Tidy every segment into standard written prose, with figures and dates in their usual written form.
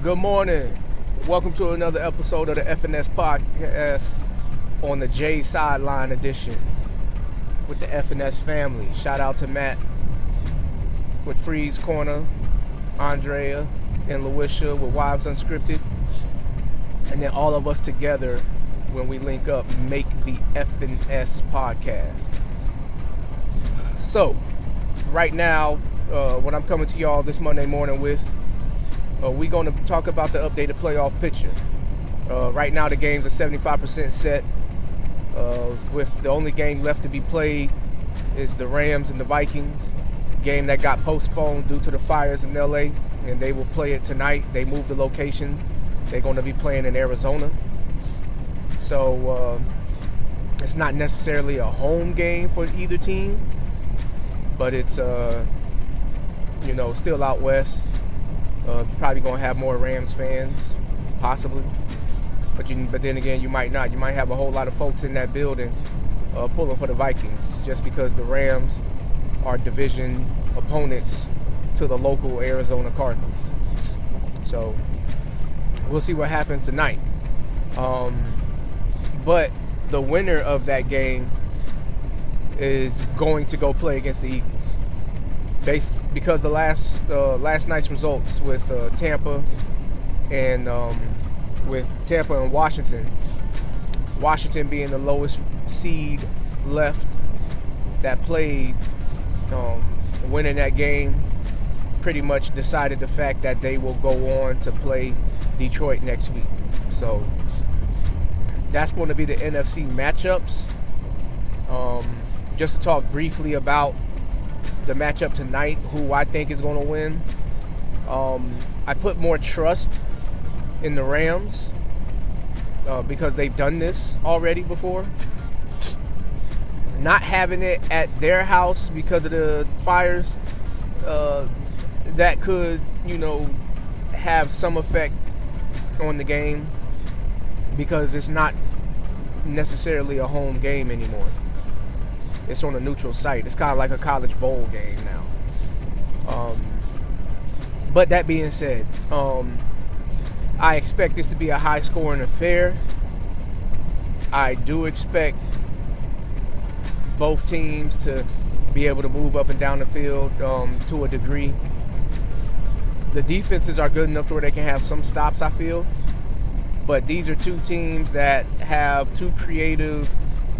Good morning. Welcome to another episode of the FNS podcast on the J Sideline edition with the FNS family. Shout out to Matt with Freeze Corner, Andrea and Lawisha with Wives Unscripted, and then all of us together when we link up make the FNS podcast. So, right now, what I'm coming to y'all this Monday morning with, we're going to talk about the updated playoff picture. Right now, the games are 75% set. With the only game left to be played is the Rams and the Vikings. Game that got postponed due to the fires in LA, and they will play it tonight. They moved the location. They're going to be playing in Arizona. So it's not necessarily a home game for either team, but it's still out west. Probably going to have more Rams fans, possibly. But then again, you might not. You might have a whole lot of folks in that building pulling for the Vikings, just because the Rams are division opponents to the local Arizona Cardinals. So we'll see what happens tonight. But the winner of that game is going to go play against the Eagles. Because the last night's results with Tampa and Washington being the lowest seed left that played, winning that game pretty much decided the fact that they will go on to play Detroit next week. So that's going to be the NFC matchups. Just to talk briefly about the matchup tonight, who I think is going to win. I put more trust in the Rams because they've done this already before. Not having it at their house because of the fires, that could, have some effect on the game, because it's not necessarily a home game anymore. It's on a neutral site. It's kind of like a college bowl game now. But that being said, I expect this to be a high-scoring affair. I do expect both teams to be able to move up and down the field to a degree. The defenses are good enough to where they can have some stops, I feel. But these are two teams that have two creative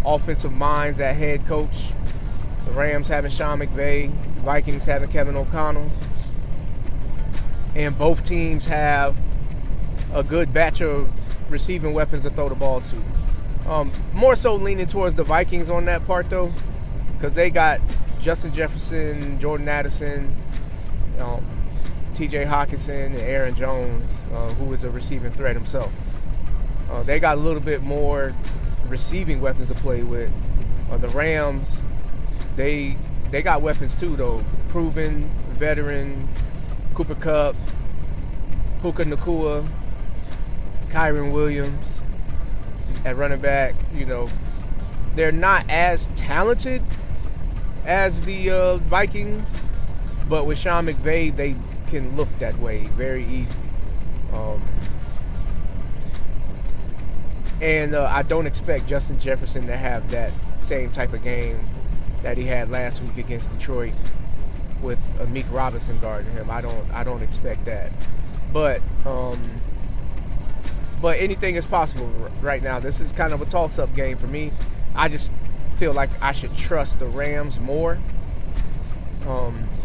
offensive minds at head coach. The Rams having Sean McVay, the Vikings having Kevin O'Connell. And both teams have a good batch of receiving weapons to throw the ball to. More so leaning towards the Vikings on that part, though, because they got Justin Jefferson, Jordan Addison, TJ Hawkinson, and Aaron Jones, who is a receiving threat himself. They got a little bit more receiving weapons to play with. The Rams, they got weapons too, though. Proven veteran Cooper Kupp, Puka Nacua, Kyron Williams at running back. They're not as talented as the Vikings, but with Sean McVay, they can look that way very easily. And I don't expect Justin Jefferson to have that same type of game that he had last week against Detroit with Meek Robinson guarding him. I don't expect that. But anything is possible right now. This is kind of a toss-up game for me. I just feel like I should trust the Rams more.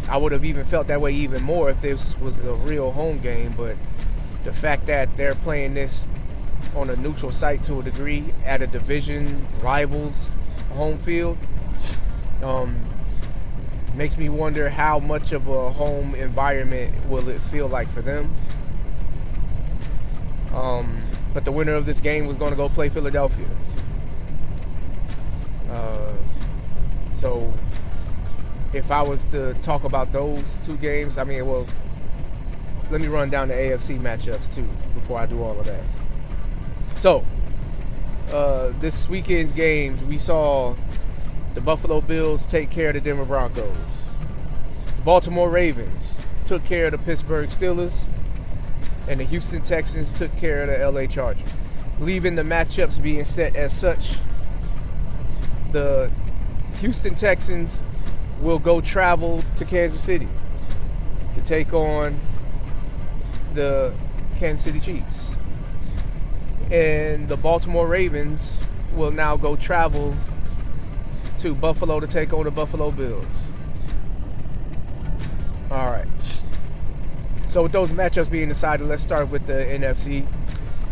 I would have even felt that way even more if this was a real home game. But the fact that they're playing this on a neutral site to a degree at a division rival's home field makes me wonder how much of a home environment will it feel like for them. But the winner of this game was going to go play Philadelphia. So if I was to talk about those two games, let me run down the AFC matchups too before I do all of that. So, this weekend's games, we saw the Buffalo Bills take care of the Denver Broncos. The Baltimore Ravens took care of the Pittsburgh Steelers. and the Houston Texans took care of the LA Chargers, leaving the matchups being set as such. The Houston Texans will go travel to Kansas City to take on the Kansas City Chiefs. And the Baltimore Ravens will now go travel to Buffalo to take on the Buffalo Bills. All right. So with those matchups being decided, let's start with the NFC.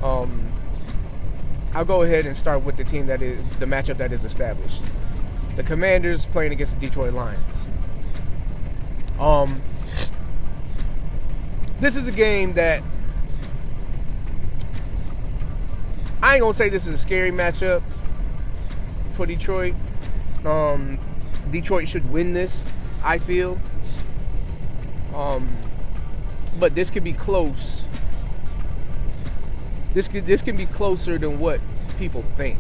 I'll go ahead and start with the team that is the matchup that is established. The Commanders playing against the Detroit Lions. This is a game that I ain't gonna say this is a scary matchup for Detroit. Detroit should win this, I feel. But this could be close. This can be closer than what people think.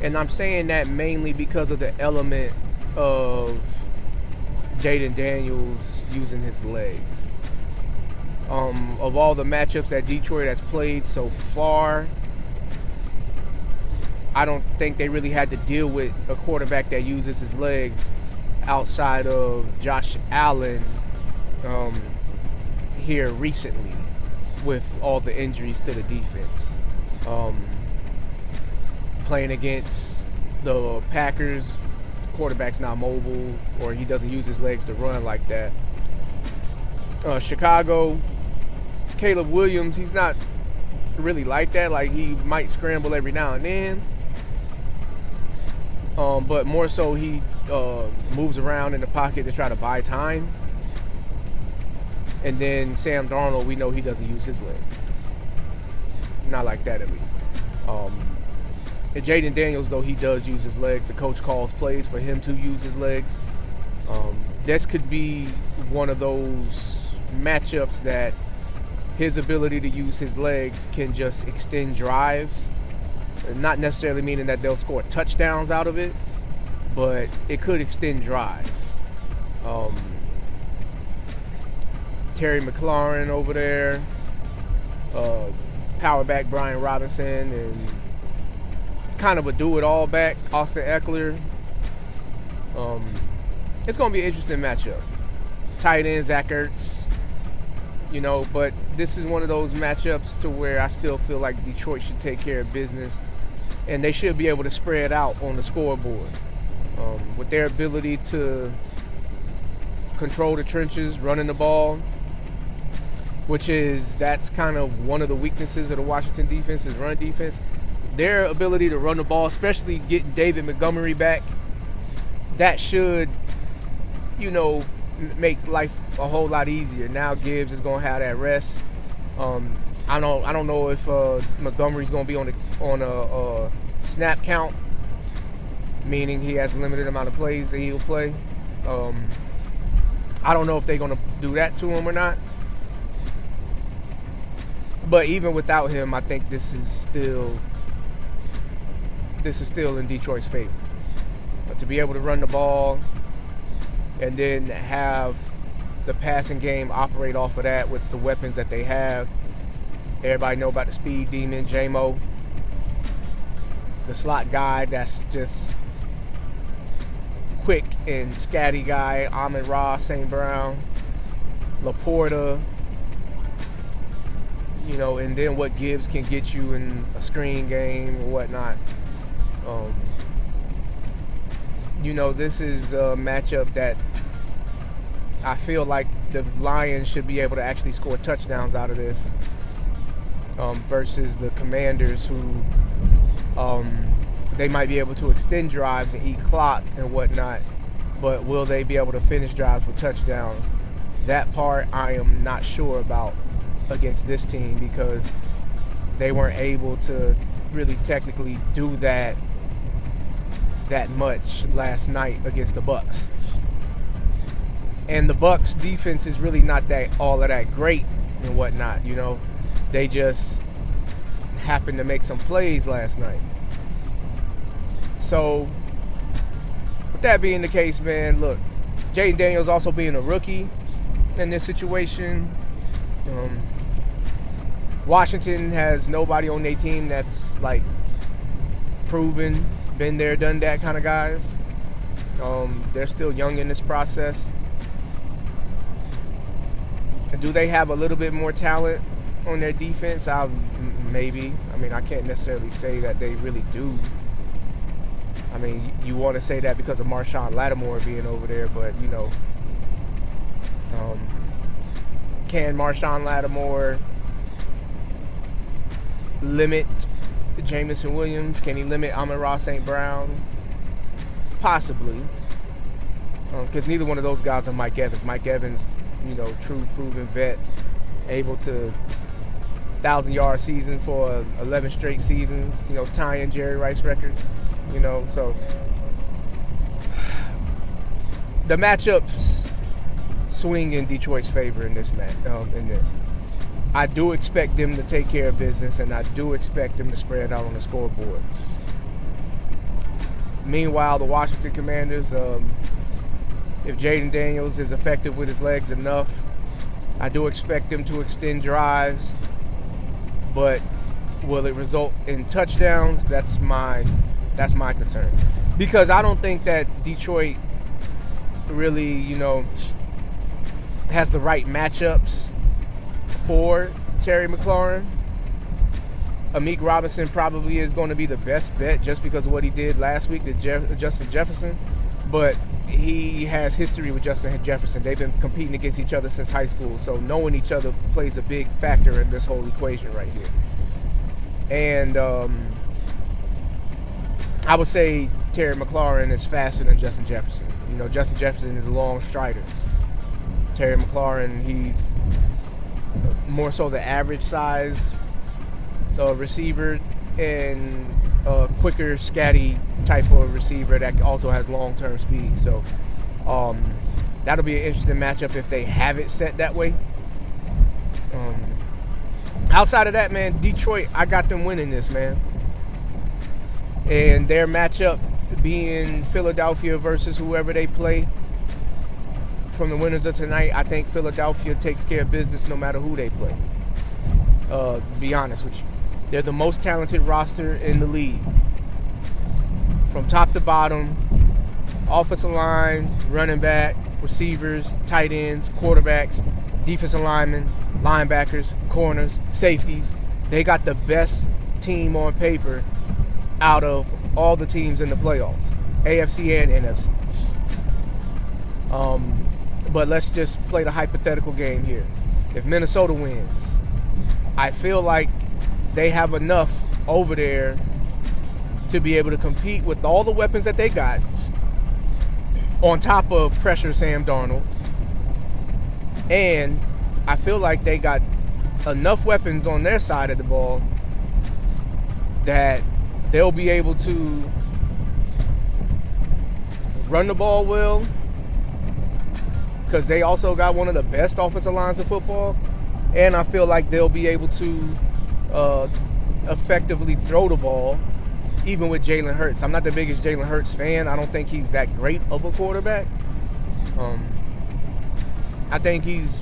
And I'm saying that mainly because of the element of Jaden Daniels using his legs. Of all the matchups that Detroit has played so far, I don't think they really had to deal with a quarterback that uses his legs outside of Josh Allen here recently with all the injuries to the defense. Playing against the Packers, quarterback's not mobile, or he doesn't use his legs to run like that. Chicago, Caleb Williams, he's not really like that. Like, he might scramble every now and then. But more so he moves around in the pocket to try to buy time. And then Sam Darnold, we know he doesn't use his legs. Not like that, at least. And Jaden Daniels, though he does use his legs, the coach calls plays for him to use his legs. This could be one of those matchups that his ability to use his legs can just extend drives. Not necessarily meaning that they'll score touchdowns out of it, but it could extend drives. Terry McLaurin over there, power back Brian Robinson, and kind of a do-it-all back Austin Eckler. It's going to be an interesting matchup. Tight end Zach Ertz, but this is one of those matchups to where I still feel like Detroit should take care of business, and they should be able to spread out on the scoreboard. With their ability to control the trenches, running the ball, that's kind of one of the weaknesses of the Washington defense is run defense. Their ability to run the ball, especially getting David Montgomery back, that should, make life a whole lot easier. Now Gibbs is going to have that rest. I don't know if Montgomery's going to be on a snap count, meaning he has a limited amount of plays that he'll play. I don't know if they're going to do that to him or not. But even without him, I think this is still in Detroit's favor. But to be able to run the ball and then have the passing game operate off of that with the weapons that they have. Everybody know about the speed demon, J-Mo. The slot guy that's just quick and scatty guy, Amon-Ra St. Brown, Laporta. And then what Gibbs can get you in a screen game or whatnot. This is a matchup that I feel like the Lions should be able to actually score touchdowns out of this versus the Commanders, who they might be able to extend drives and eat clock and whatnot, but will they be able to finish drives with touchdowns? That part I am not sure about against this team, because they weren't able to really technically do that much last night against the Bucs. And the Bucs defense is really not all of that great and whatnot. They just happened to make some plays last night. So with that being the case, man, look, Jaden Daniels also being a rookie in this situation, Washington has nobody on their team that's like proven, been there, done that kind of guys. They're still young in this process. Do they have a little bit more talent on their defense? Maybe. I mean, I can't necessarily say that they really do. I mean, you want to say that because of Marshawn Lattimore being over there, but, can Marshawn Lattimore limit Jameson Williams? Can he limit Amon-Ra St. Brown? Possibly. Because neither one of those guys are Mike Evans. Mike Evans, true proven vet, able to 1,000-yard season for 11 straight seasons, tying Jerry Rice record, so the matchups swing in Detroit's favor in this match. I do expect them to take care of business, and I do expect them to spread out on the scoreboard. Meanwhile, the Washington Commanders, if Jaden Daniels is effective with his legs enough, I do expect them to extend drives. But will it result in touchdowns? That's my concern. Because I don't think that Detroit really, has the right matchups for Terry McLaurin. Amik Robinson probably is going to be the best bet just because of what he did last week to Justin Jefferson. But he has history with Justin Jefferson. They've been competing against each other since high school. So knowing each other plays a big factor in this whole equation right here. And I would say Terry McLaurin is faster than Justin Jefferson. Justin Jefferson is a long strider. Terry McLaurin, he's more so the average size receiver and a quicker, scatty type of receiver that also has long-term speed. So that'll be an interesting matchup if they have it set that way. Outside of that, man, Detroit, I got them winning this, man. And their matchup being Philadelphia versus whoever they play from the winners of tonight, I think Philadelphia takes care of business no matter who they play. To be honest with you. They're the most talented roster in the league. From top to bottom, offensive line, running back, receivers, tight ends, quarterbacks, defensive linemen, linebackers, corners, safeties. They got the best team on paper out of all the teams in the playoffs, AFC and NFC. But let's just play the hypothetical game here. If Minnesota wins, I feel like they have enough over there to be able to compete with all the weapons that they got, on top of pressure Sam Darnold. And I feel like they got enough weapons on their side of the ball that they'll be able to run the ball well, because they also got one of the best offensive lines in football. And I feel like they'll be able to effectively throw the ball, even with Jalen Hurts. I'm not the biggest Jalen Hurts fan. I don't think he's that great of a quarterback. I think he's,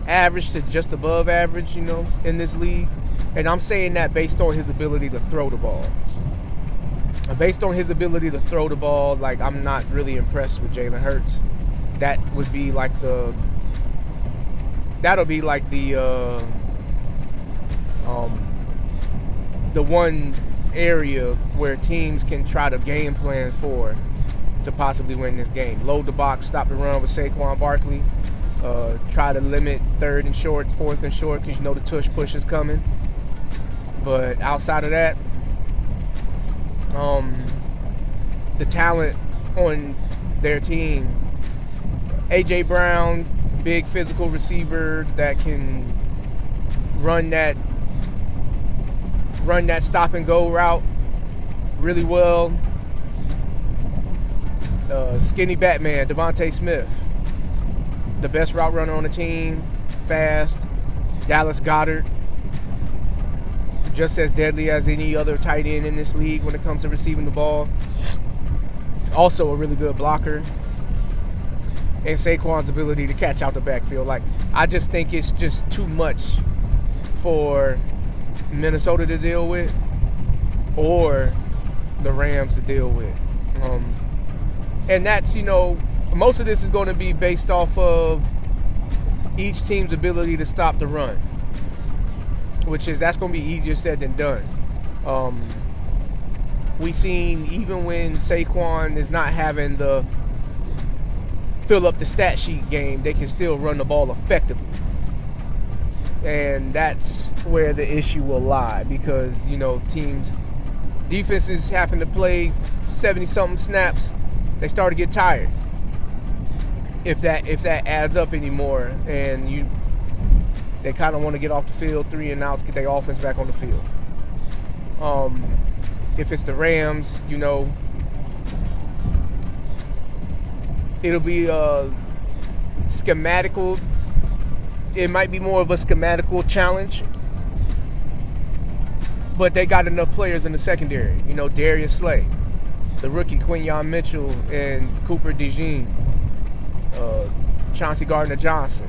average to just above average, in this league. And I'm saying that based on his ability to throw the ball. Based on his ability to throw the ball, like, I'm not really impressed with Jalen Hurts. That'll be like the one area where teams can try to game plan for to possibly win this game. Load the box, stop the run with Saquon Barkley. Try to limit third and short, fourth and short, because the tush push is coming. But outside of that, the talent on their team, A.J. Brown, big physical receiver that can run that stop and go route really well. Skinny Batman, Devontae Smith, the best route runner on the team, fast. Dallas Goedert, just as deadly as any other tight end in this league when it comes to receiving the ball. Also a really good blocker. and Saquon's ability to catch out the backfield. Like, I just think it's just too much for Minnesota to deal with or the Rams to deal with. And that's, most of this is going to be based off of each team's ability to stop the run, that's going to be easier said than done. We've seen even when Saquon is not having the fill up the stat sheet game, they can still run the ball effectively. And that's where the issue will lie, because, defenses having to play 70-something snaps, they start to get tired. If that adds up anymore, and they kind of want to get off the field, 3 and outs, get their offense back on the field. If it's the Rams, it'll be schematical. It might be more of a schematical challenge, but they got enough players in the secondary. Darius Slay, the rookie Quinyon Mitchell, and Cooper DeJean, Chauncey Gardner-Johnson.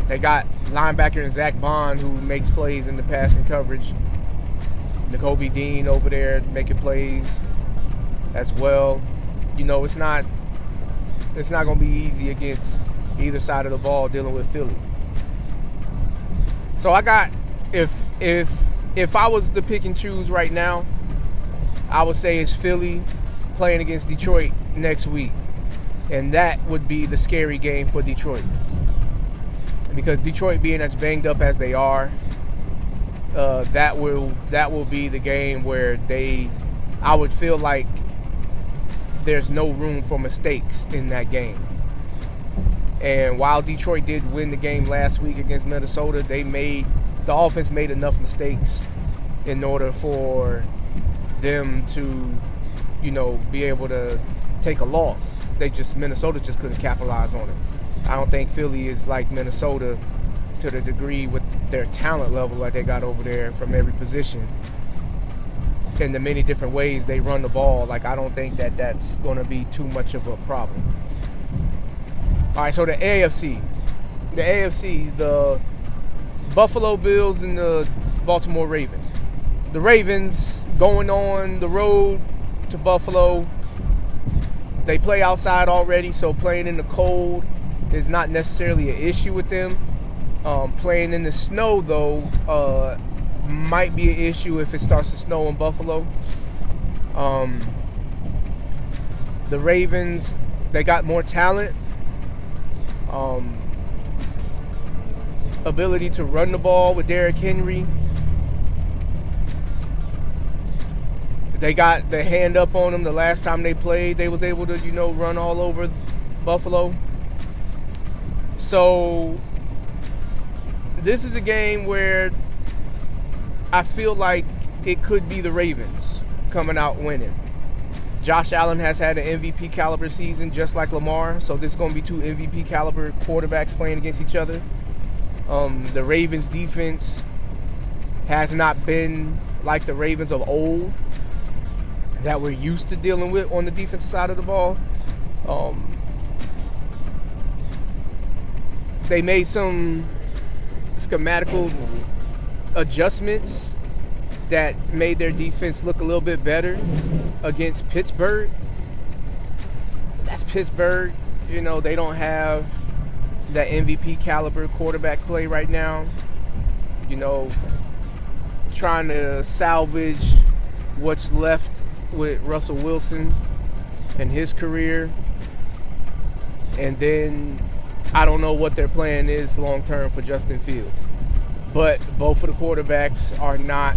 They got linebacker and Zach Bond, who makes plays in the passing coverage. Nakobe Dean over there making plays as well. It's not going to be easy against either side of the ball dealing with Philly. So I got, if I was to pick and choose right now, I would say it's Philly playing against Detroit next week. And that would be the scary game for Detroit. Because Detroit being as banged up as they are, that will be the game where I would feel like there's no room for mistakes in that game. And while Detroit did win the game last week against Minnesota, the offense made enough mistakes in order for them to, be able to take a loss. Minnesota just couldn't capitalize on it. I don't think Philly is like Minnesota to the degree with their talent level that they got over there from every position. In the many different ways they run the ball, like, I don't think that's going to be too much of a problem. All right, so the AFC, the Buffalo Bills and the Baltimore Ravens. The Ravens going on the road to Buffalo. They play outside already, so playing in the cold is not necessarily an issue with them. Playing in the snow, though, might be an issue if it starts to snow in Buffalo. The Ravens, they got more talent, ability to run the ball with Derrick Henry. They got the hand up on them the last time they played. They was able to, run all over Buffalo. So this is a game where I feel like it could be the Ravens coming out winning. Josh Allen has had an MVP caliber season just like Lamar, so this is going to be 2 MVP caliber quarterbacks playing against each other. The Ravens defense has not been like the Ravens of old that we're used to dealing with on the defensive side of the ball. They made some schematical adjustments that made their defense look a little bit better against Pittsburgh. That's Pittsburgh. They don't have that MVP caliber quarterback play right now. Trying to salvage what's left with Russell Wilson and his career. And then I don't know what their plan is long term for Justin Fields. But both of the quarterbacks are not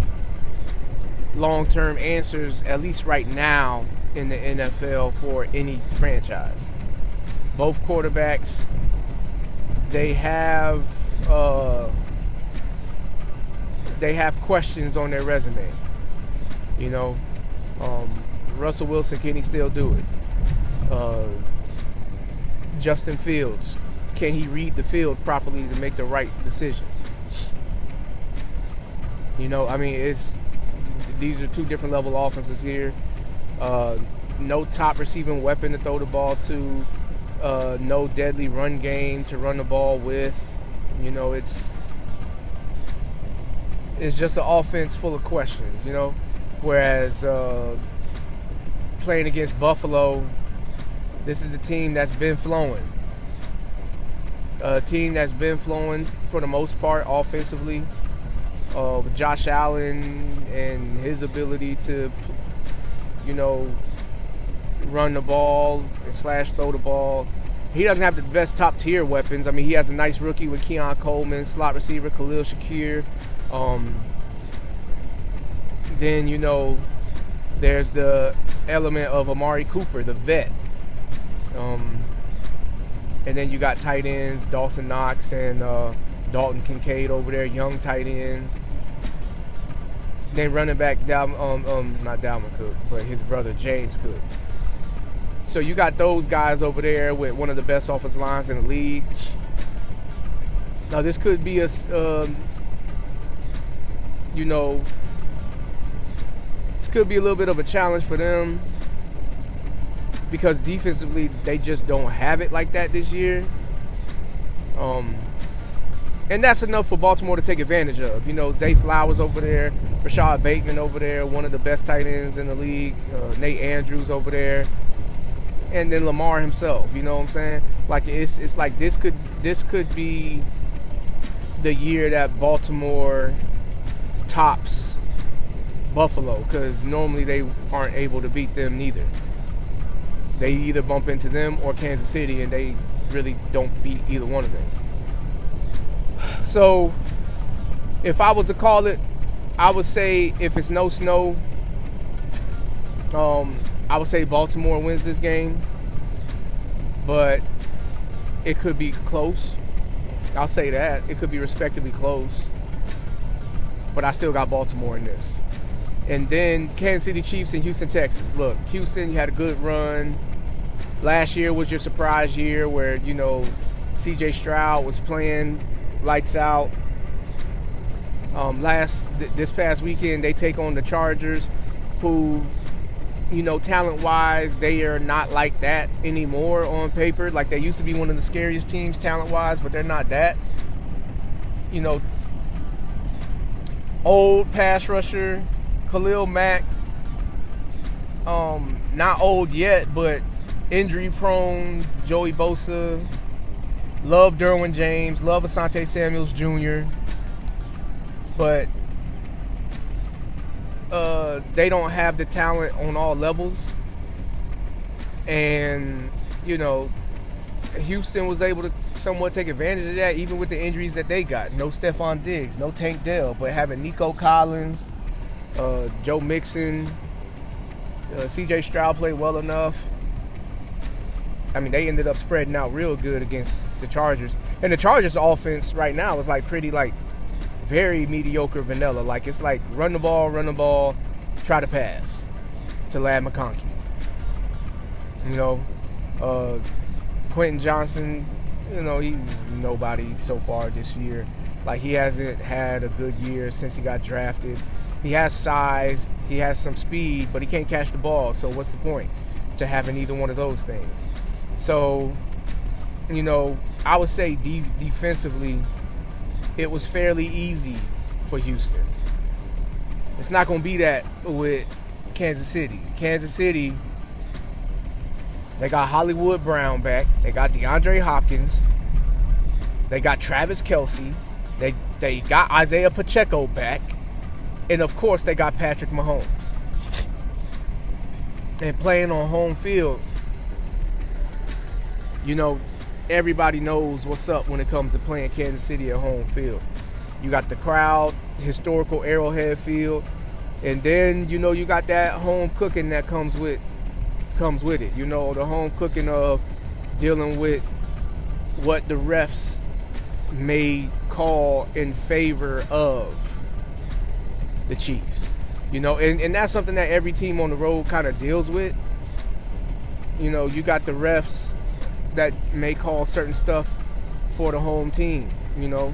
long-term answers, at least right now in the NFL, for any franchise. Both quarterbacks, they have questions on their resume. Russell Wilson, can he still do it? Justin Fields, can he read the field properly to make the right decision? These are 2 different level offenses here. no top receiving weapon to throw the ball to, no deadly run game to run the ball with. You know, it's just an offense full of questions, you know. Whereas playing against Buffalo, this is a team that's been flowing. A team that's been flowing for the most part offensively. With Josh Allen and his ability to, you know, run the ball and throw the ball. He doesn't have the best top tier weapons. I mean, he has a nice rookie with Keon Coleman, slot receiver Khalil Shakir. Then, you know, there's the element of Amari Cooper, the vet. And then you got tight ends, Dawson Knox and Dalton Kincaid over there, young tight ends. Then running back, not Dalvin Cook, but his brother James Cook. So you got those guys over there with one of the best offensive lines in the league. Now this could be you know, this could be a little bit of a challenge for them because defensively they just don't have it like that this year. And that's enough for Baltimore to take advantage of. You know, Zay Flowers over there, Rashad Bateman over there, one of the best tight ends in the league, Nate Andrews over there, and then Lamar himself. You know what I'm saying? Like it's like this could be the year that Baltimore tops Buffalo, because normally they aren't able to beat them neither. They either bump into them or Kansas City, and they really don't beat either one of them. So if I was to call it, I would say if it's no snow, I would say Baltimore wins this game, but it could be close. I'll say that. It could be respectively close, but I still got Baltimore in this. And then Kansas City Chiefs and Houston Texans. Look, Houston, you had a good run. Last year was your surprise year where, you know, C.J. Stroud was playing lights out. This past weekend, they take on the Chargers, who, you know, talent-wise, they are not like that anymore on paper. Like, they used to be one of the scariest teams talent-wise, but they're not that. You know, old pass rusher, Khalil Mack, not old yet, but injury-prone, Joey Bosa. Love Derwin James, love Asante Samuels Jr., but they don't have the talent on all levels. And, you know, Houston was able to somewhat take advantage of that, even with the injuries that they got. No Stephon Diggs, no Tank Dell, but having Nico Collins, Joe Mixon, C.J. Stroud played well enough. I mean, they ended up spreading out real good against the Chargers. And the Chargers offense right now is like pretty, like, very mediocre vanilla. Like, it's like run the ball, try to pass to Lad McConkey. You know, Quentin Johnson, you know, he's nobody so far this year. Like, he hasn't had a good year since he got drafted. He has size, he has some speed, but he can't catch the ball. So what's the point to having either one of those things? So, you know, I would say defensively, it was fairly easy for Houston. It's not going to be that with Kansas City. Kansas City, they got Hollywood Brown back. They got DeAndre Hopkins. They got Travis Kelce. They got Isaiah Pacheco back. And, of course, they got Patrick Mahomes. And playing on home field, you know, everybody knows what's up when it comes to playing Kansas City at home field. You got the crowd, historical Arrowhead Field, and then, you know, you got that home cooking that comes with it. You know, the home cooking of dealing with what the refs may call in favor of the Chiefs. You know, and that's something that every team on the road kind of deals with. You know, you got the refs that may call certain stuff for the home team, you know.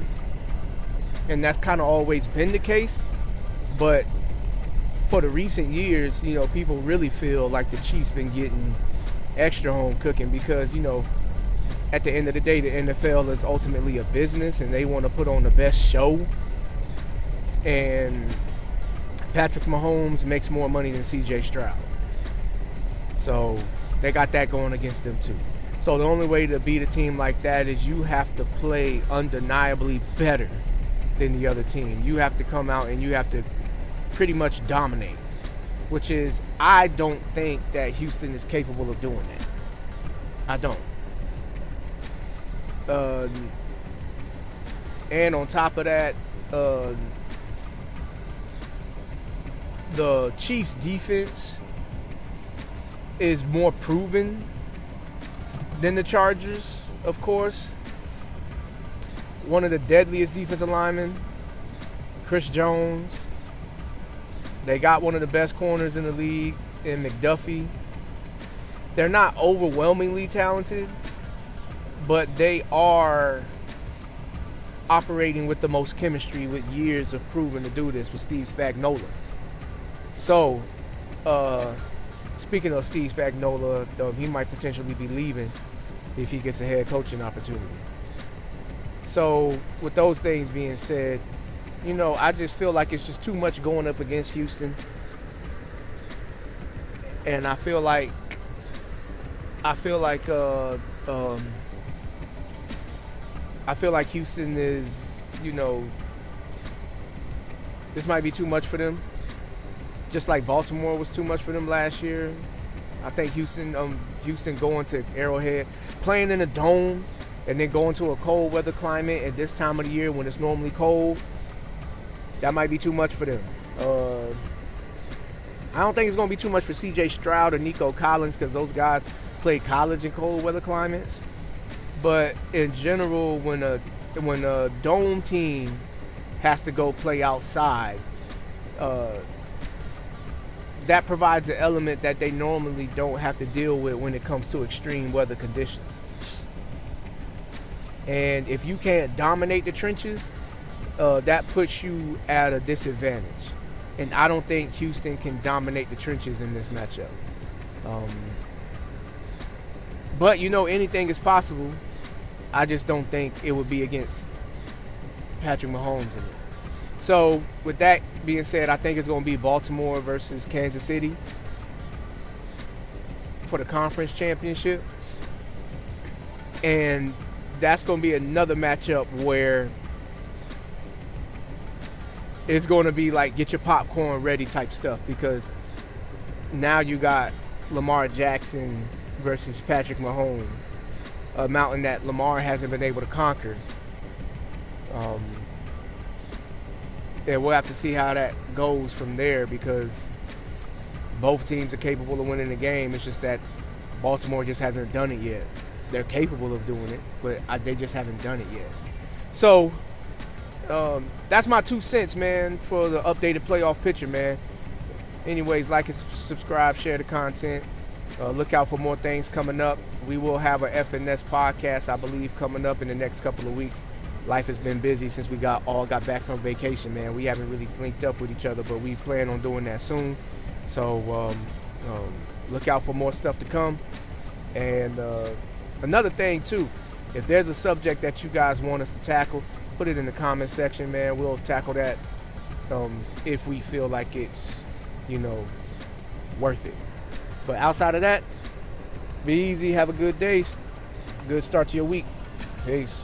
And that's kind of always been the case. But for the recent years, people really feel like the Chiefs been getting extra home cooking because, at the end of the day, the NFL is ultimately a business and they want to put on the best show. And Patrick Mahomes makes more money than CJ Stroud. So they got that going against them too. So the only way to beat a team like that is you have to play undeniably better than the other team. You have to come out and you have to pretty much dominate, which is, I don't think that Houston is capable of doing that. I don't. And on top of that, the Chiefs' defense is more proven than the Chargers, of course. One of the deadliest defensive linemen, Chris Jones. They got one of the best corners in the league in McDuffie. They're not overwhelmingly talented, but they are operating with the most chemistry with years of proving to do this with Steve Spagnuolo. So, speaking of Steve Spagnuolo, he might potentially be leaving if he gets a head coaching opportunity. So, with those things being said, I just feel like it's just too much going up against Houston. And I feel like Houston is, this might be too much for them. Just like Baltimore was too much for them last year. I think Houston going to Arrowhead, playing in a dome, and then going to a cold weather climate at this time of the year when it's normally cold, that might be too much for them. I don't think it's going to be too much for C.J. Stroud or Nico Collins because those guys played college in cold weather climates. But in general, when a dome team has to go play outside, that provides an element that they normally don't have to deal with when it comes to extreme weather conditions. And if you can't dominate the trenches, that puts you at a disadvantage. And I don't think Houston can dominate the trenches in this matchup. But, anything is possible. I just don't think it would be against Patrick Mahomes in it. So, with that being said, I think it's going to be Baltimore versus Kansas City for the conference championship. And that's going to be another matchup where it's going to be like get your popcorn ready type stuff, because now you got Lamar Jackson versus Patrick Mahomes, a mountain that Lamar hasn't been able to conquer. And we'll have to see how that goes from there, because both teams are capable of winning the game. It's just that Baltimore just hasn't done it yet. They're capable of doing it, but they just haven't done it yet. So that's my 2 cents, man, for the updated playoff picture, man. Anyways, like and subscribe, share the content. Look out for more things coming up. We will have a FNS podcast, I believe, coming up in the next couple of weeks. Life has been busy since we got back from vacation, man. We haven't really linked up with each other, but we plan on doing that soon. So look out for more stuff to come. And another thing, too, if there's a subject that you guys want us to tackle, put it in the comment section, man. We'll tackle that if we feel like it's, worth it. But outside of that, be easy. Have a good day. Good start to your week. Peace.